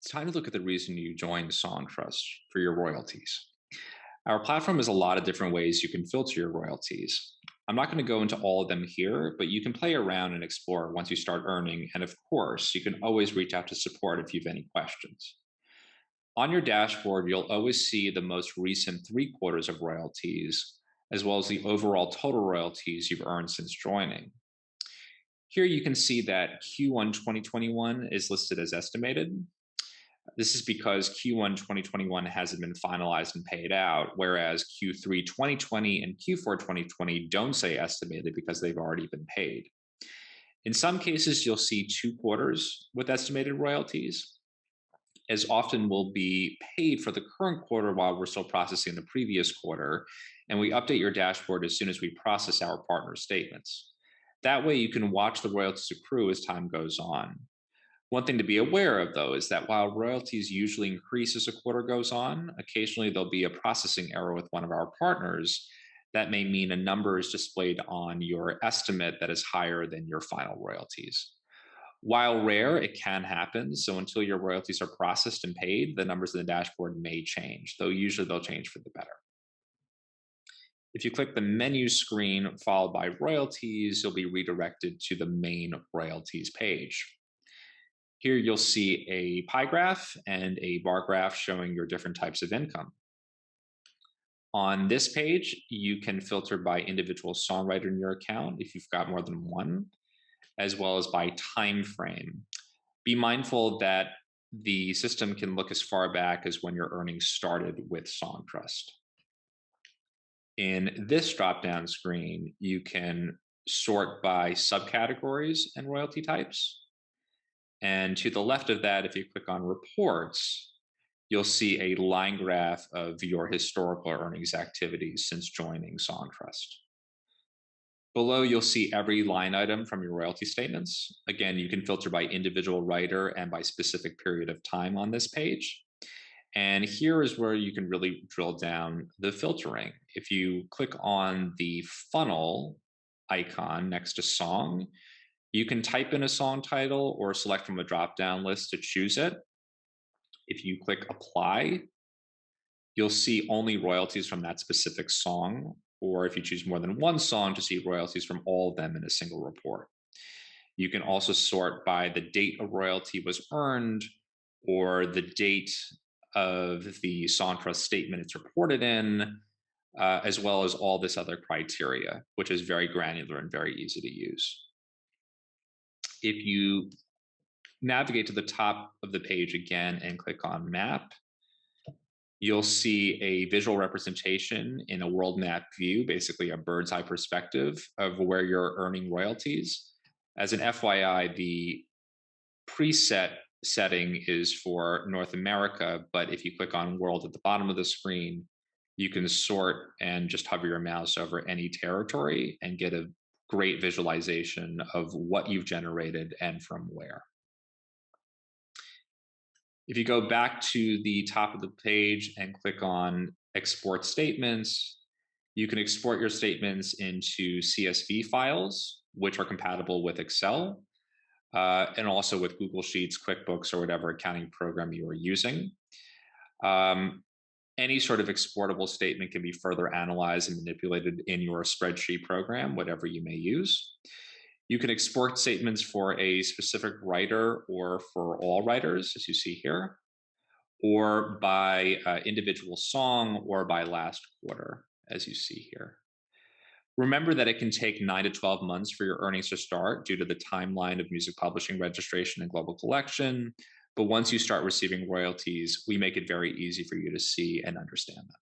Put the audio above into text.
It's time to look at the reason you joined Songtrust for your royalties. Our platform has a lot of different ways you can filter your royalties. I'm not going to go into all of them here, but you can play around and explore once you start earning. And of course, you can always reach out to support if you have any questions. On your dashboard, you'll always see the most recent 3 quarters of royalties, as well as the overall total royalties you've earned since joining. Here you can see that Q1 2021 is listed as estimated. This is because Q1 2021 hasn't been finalized and paid out, whereas Q3 2020 and Q4 2020 don't say estimated because they've already been paid. In some cases, you'll see 2 quarters with estimated royalties, as often will be paid for the current quarter while we're still processing the previous quarter, and we update your dashboard as soon as we process our partner statements. That way you can watch the royalties accrue as time goes on. One thing to be aware of, though, is that while royalties usually increase as a quarter goes on, occasionally there'll be a processing error with one of our partners. That may mean a number is displayed on your estimate that is higher than your final royalties. While rare, it can happen. So until your royalties are processed and paid, the numbers in the dashboard may change, though usually they'll change for the better. If you click the menu screen followed by royalties, you'll be redirected to the main royalties page. Here you'll see a pie graph and a bar graph showing your different types of income. On this page, you can filter by individual songwriter in your account if you've got more than one, as well as by time frame. Be mindful that the system can look as far back as when your earnings started with Songtrust. In this drop-down screen, you can sort by subcategories and royalty types. And to the left of that, if you click on reports, you'll see a line graph of your historical earnings activities since joining Songtrust. Below, you'll see every line item from your royalty statements. Again, you can filter by individual writer and by specific period of time on this page. And here is where you can really drill down the filtering. If you click on the funnel icon next to song, you can type in a song title or select from a drop-down list to choose it. If you click apply, you'll see only royalties from that specific song, or if you choose more than one song, to see royalties from all of them in a single report. You can also sort by the date a royalty was earned or the date of the Songtrust statement it's reported in, as well as all this other criteria, which is very granular and very easy to use. If you navigate to the top of the page again and click on map, you'll see a visual representation in a world map view, basically a bird's eye perspective of where you're earning royalties. As an FYI, the preset setting is for North America, but if you click on world at the bottom of the screen, you can sort and just hover your mouse over any territory and get a great visualization of what you've generated and from where. If you go back to the top of the page and click on export statements, you can export your statements into CSV files, which are compatible with Excel, and also with Google Sheets, QuickBooks, or whatever accounting program you are using. Any sort of exportable statement can be further analyzed and manipulated in your spreadsheet program, whatever you may use. You can export statements for a specific writer or for all writers, as you see here, or by individual song or by last quarter, as you see here. Remember that it can take 9 to 12 months for your earnings to start due to the timeline of music publishing registration and global collection. But once you start receiving royalties, we make it very easy for you to see and understand them.